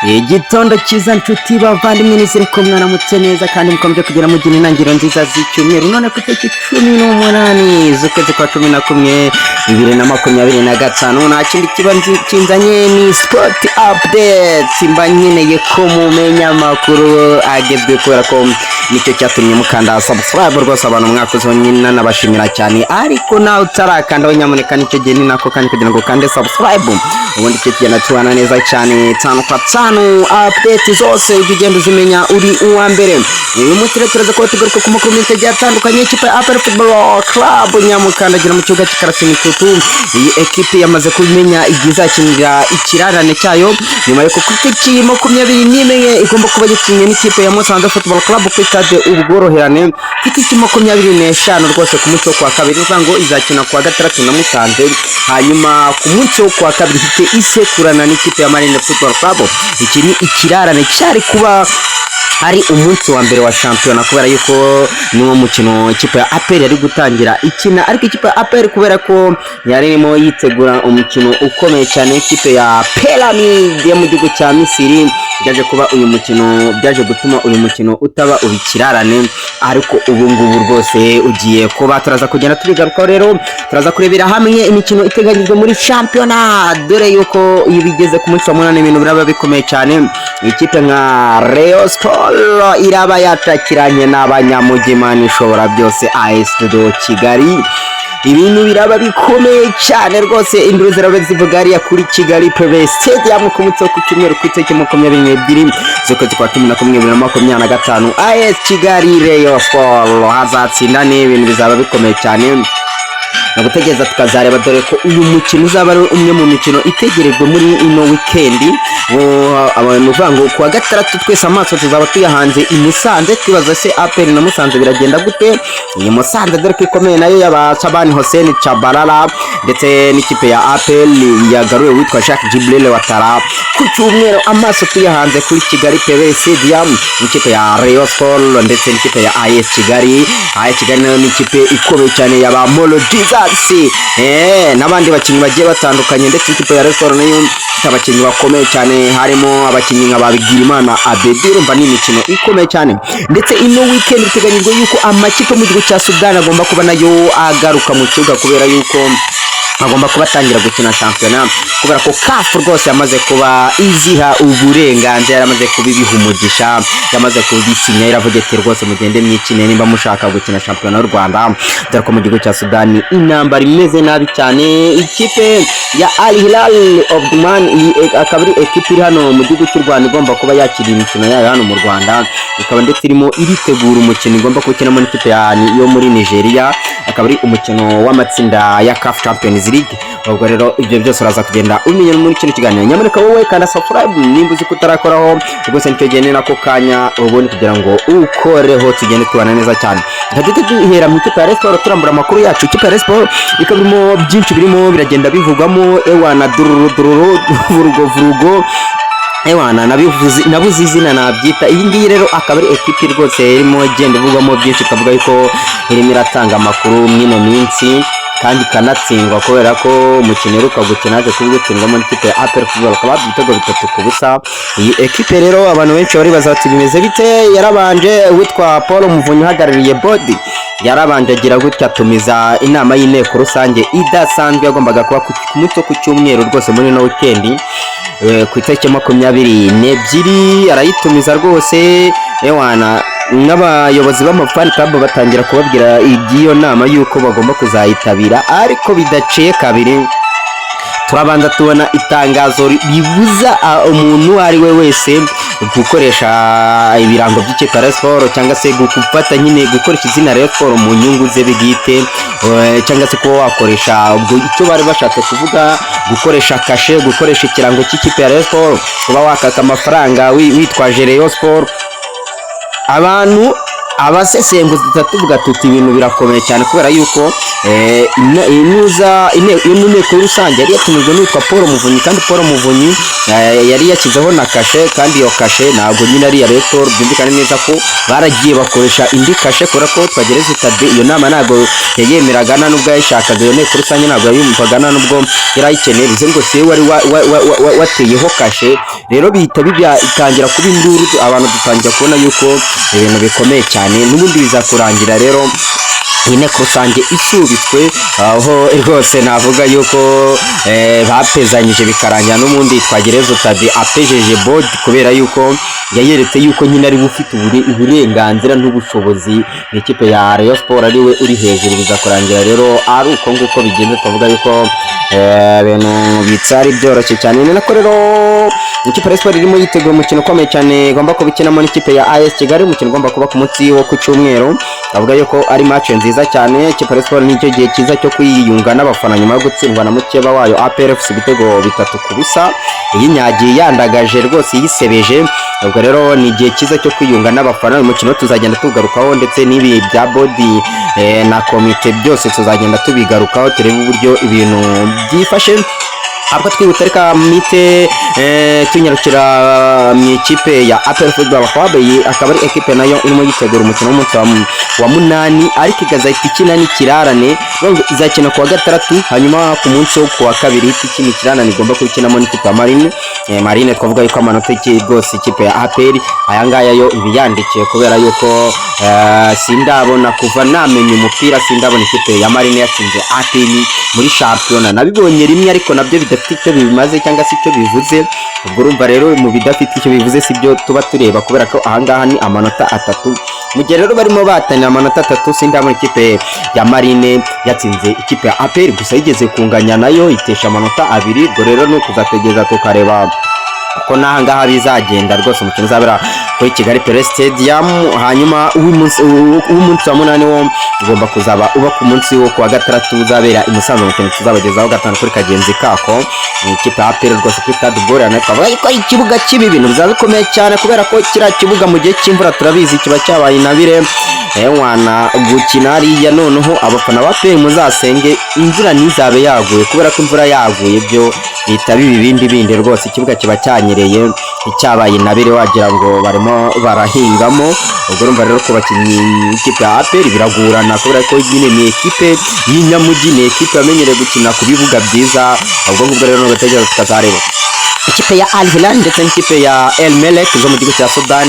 Igitondo cyiza nshuti bavandimwe nizere ko mwaramutse neza kandi mukomeje kugira mugina intangiriro nziza z'icyumweru none ku itariki 18 z'ukwezi kwa 11 2025 nta kindi kiba kinzanye ni sport update mba nkeneye ko mumenya amakuru agezwe kubera ko nicyo cyatumye mukanda subscribe rwose abantu mwakoze nyine nabashimira cyane ariko nawe utarakanda nyamuneka nicyo gihe ni nako kandi kugira ngo kande subscribe ubundi cyo kigenda tubana neza cyane tano kwa tano update zose ugenda uzimenya uri uwa mbere uyu munsi turaza ko tugaruka ku makuru menshi atandukanye ikipe ya Apple Football Club nyamukandagira mu kibuga cy'Ikarasini Tutu iyi equipe yamaze kumenya igizakinira ikirarane cyayo nyuma yo kukitikira 21 igomba kuba gikinye n'ikipe ya Musanze Football Club ku stade ubworoherane kitiki 25 rwose ku munsi wa kabiri ngo izakina kwa gatandatu na Musanze hanyuma ku munsi wa kabiri ifite isekurana n'ikipe ya Marine Football Club iki ni ikirarane cyari kuba hari umunsi wa mbere wa shampiyona kubera yuko niwo mukino ikipe ya APR yari gutangira ikina ariko ikipe ya APR kubera ko yarimo yitegura umukino ukomeye cyane ikipe ya Pyramid yo mu gihugu cya Misiri byaje kuba uyu mukino byaje gutuma uyu mukino utaba ubikirarane ariko ubu ngubu rwose ugiye kuba turaza kugenda tubigaruka rero turaza kurebera hamwe imikino iteganyijwe muri shampiyona dore yuko ibigeze ku munsi wa 8 ibintu biraba bikomeye cyane ikipe nka Rayon iraba yatakiranye n'abanyamugimana ishobora byose AS Kigali ibintu biraba bikomeye cyane rwose induru zirabe zivuga ari kuri Kigali PV Stadium ku munsi ku cyumweru ku itariki 22 z'ukwezi kwa 11 AS Kigali Rayon hazatsinda n'ibintu bizaba bikomeye cyane nagutegereza tukazareba dore ko uyu mukino uzaba ari umwe mu mikino itegerejwe muri ino weekend abantu vango kwa gatandatu twese amaso tuzaba tuyahanze i Musanze twibaza se APR na Musanze biragenda gute iyi Musanze dore ko ikomeye nayo y'abasabani Hussein Chabalala ndetse n'ikipe ya APR yagaruye witwa Jacques Jibril Watara ku cyumweru amaso tuyahanze kuri Kigali PV Stadium n'ikipe ya Rayon Sport ndetse n'ikipe ya AS Kigali nayo n'ikipe ikomeye cyane y'aba Nziza n'abandi bakinnyi bagiye batandukanye ndetse ikipe ya Rayon nayo abakinnyi bakomeye cyane harimo abakinnyi nka Babigirimana Abediro mba ni imikino ikomeye cyane ndetse ino weekend iteganyijwe yuko amakipe mu gihugu cya Sudan agomba kuba nayo agaruka mu kibuga kubera yuko agomba kuba atangira gukina shampiyona kubera ko CAF rwose yamaze kuba iziha uburenganzira yamaze kubibiha umugisha yamaze kubisinya iravuga rwose mugende mwikine nimba mushaka gukina shampiyona y'u Rwanda dore ko mu gihugu cya Sudan intambara imeze nabi cyane ikipe ya Al Hilal of Duman akabiri equipe iri hano mu gihugu cy'u Rwanda igomba kuba yakira imikino yayo hano mu Rwanda ikaba ndetse irimo iritegura umukino igomba gukinamo n'ikipe yo muri Nigeria akabiri umukino w'amatsinda ya CAF Champions League ubwo rero ibyo byose uraza kugenda umenya muri kino kiganiro nyamuneka wowe kandi subscribe nimba uzi kutarakoraho rwose nicyo gihe nako kanya ubundi kugira ngo ukoreho tugende tubana neza cyane ndagite duhera mu ikipe ya Rayon Sport turambura amakuru yacu ikipe ya Rayon Sport ikabirimo byinshi birimo biragenda bivugwamo ewana dururu vurugo ewana nabuze izina nabyita iyi ngiyi rero akaba ari equipe rwose irimo igenda ivugwamo byinshi kavuga yuko irimo iratanga amakuru mwino minsi kandi kanatsindwa kubera ko umukino uruka gukina aje kubigutsindwamo n'ikipe ya Apple Football Club ibitego 3-0 iyi equipe rero abantu benshi bari bazaza bimeze bite yarabanje witwa Paul Muvunyi hagarariye body yarabanje agira gutya tumiza inama y'inteko rusange idasanzwe yagombaga kuba ku munsi ku cyumweru rwose muri no weekend ku itariki 22 arayitumiza rwose ewana n'abayobozi b'amafani club batangira kubabwira iby'iyo nama yuko bagomba kuzayitabira ariko bidaciye kabiri turabanza tubona itangazo ribuza umuntu ari we wese gukoresha ibirango by'ikipe ya Sport cyangwa se gufata nyine gukoresha izina Rayon Sport mu nyungu ze bigite cyangwa se kuba wakoresha ubwo icyo bari bashatse kuvuga gukoresha kashe gukoresha ikirango cy'ikipe ya Rayon Sport kuba wakaka amafaranga witwaje Rayon Sport abantu abasesenguzi tuvuga tuti ibintu birakomeye cyane kubera yuko inteko rusange yari yatumijwe n'utwa Paul Muvunyi kandi Paul Muvunyi yari yakizeho na kashe kandi iyo kashe ntabwo nyine ari ya Rayon byumvikana neza ko baragiye bakoresha indi kashe kubera ko twagereza itade iyo nama ntabwo yayemeraga nubwo yashakaga iyo nteko rusange ntabwo yayumvaga nubwo yarayikeneye bize ngo se wari wateyeho kashe rero bihita itangira kuba induru abantu dutangira kubona yuko ibintu bikomeye cyane n'ubundi bizakurangira rero inteko rusange isubitswe aho rwose navuga yuko bapezanyije bikarangira n'ubundi twagereza utadi apejeje board kubera yuko yayeretse yuko nyine ari ufite uburenganzira n'ubushobozi n'ikipe ya Rayon Sport ari we uri hejuru bizakurangira rero ari uko nguko bigenze twavuga yuko ibintu bitsari byoroshye cyane ni nako rero ikipe ya Sport irimo yiteguye umukino ukomeye cyane igomba kubikinamo n'ikipe ya AS Kigali umukino ugomba kuba ku munsi wo ku cyumweru avuga yuko ari match nziza cyane ikipe ya Sport nicyo gihe cyiza cyo kwiyunga n'abafana nyuma yo gutsindwa na mukeba wayo APRFC ibitego 3-0 yinyagiye yandagaje rwose yisebeje ubwo rero ni igihe cyiza cyo kwiyunga n'abafana uyu mukino tuzagenda tugarukaho ndetse n'ibi bya body na komite byose tuzagenda tubigarukaho turebe uburyo ibintu byifashe abwo twibuta reka mite tunyarukira mu ikipe ya APR Football Club akaba ari equipe nayo irimo yitegura umukino w'umunsi wa munani ariko igazahita ikina n'ikirarane izakina ku wa gatandatu hanyuma ku munsi wo ku wa kabiri ikina ikirarane igomba kubikinamo n'ikipe ya Marine twavuga yuko amanota rwose ikipe ya APR ayangaya yo ibiyandikiye kubera yuko sindabona kuva namenye umupira sindabona ikipe ya Marine yatsinze APR muri championnat nabibonye rimwe ariko nabyo bidafite icyo bimaze cyangwa se icyo bivuze ubwo urumva rero mu bidafite icyo bivuze sibyo tuba tureba kubera ko ahangaha ni amanota 3 mu gihe rero barimo batana amanota 3 sindabona ikipe ya Marine yatsinze ikipe ya APR gusa yigeze kunganya nayo itesha amanota 2 ubwo rero no kuzategeza tukareba ko nahangaha bizagenda rwose umukino uzabera kuri Kigali Pele Stadium hanyuma umunsi wa munani wo ugomba kuzaba uba ku munsi wo kwa gatandatu uzabera imusanze umukino tuzabagezaho gatanu kuri kagenzi kako ikipe ya APR rwose kuri Stade Gorana twavuga ko ikibuga kibi ibintu bizabikomeye cyane kubera ko kira kibuga mu gihe cy'imvura turabizi kiba cyabaye inabire wana gukina ariya noneho abafana ba APR muzasenge imvura ntizabe yaguye kubera ko imvura yaguye byo bita bindi rwose ikibuga kiba cyanyereye icyabaye inabire wagira ngo barimo barahingamo ubwo urumva rero ko bakinnyi ikipe ya APR biragurana kubera ko nyine ni ekipe y'inyamugi ni ekipe yamenyereye gukina ku bibuga byiza ubwo ngubwo rero n'ugategereza tukazareba ikipe ya Al Hilal ndetse n'ikipe ya El Merreikh zo mu gihugu cya Sudan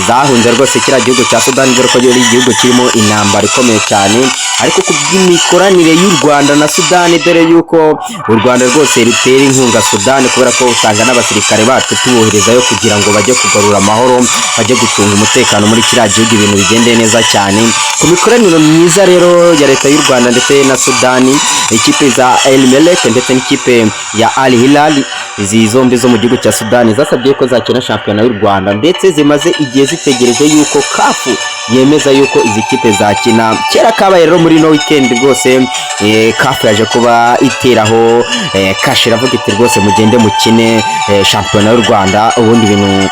zahunze rwose kira gihugu cya Sudan dore ko ari igihugu kirimo intambara ikomeye cyane ariko ku by'imikoranire y'u Rwanda na Sudan dore yuko u Rwanda rwose rutera inkunga Sudan kubera ko usanga n'abasirikare bacu tuboherezayo kugira ngo bajye kugarura amahoro bajye gucunga umutekano muri kira gihugu ibintu bigende neza cyane ku mikoranire myiza rero ya leta y'u Rwanda ndetse na Sudan ikipe za El Merreikh ndetse n'ikipe ya Al Hilal izi zombi zo mu gihugu cya Sudan zasabye ko zakina shampiyona y'u Rwanda ndetse zimaze igihe zitegereje yuko CAF yemeza yuko izi kipe zakina kera kabaye rero muri no weekend rwose CAF yaje kuba iteraho kashira avuga iti rwose mugende mukine shampiyona y'u Rwanda ubundi bintu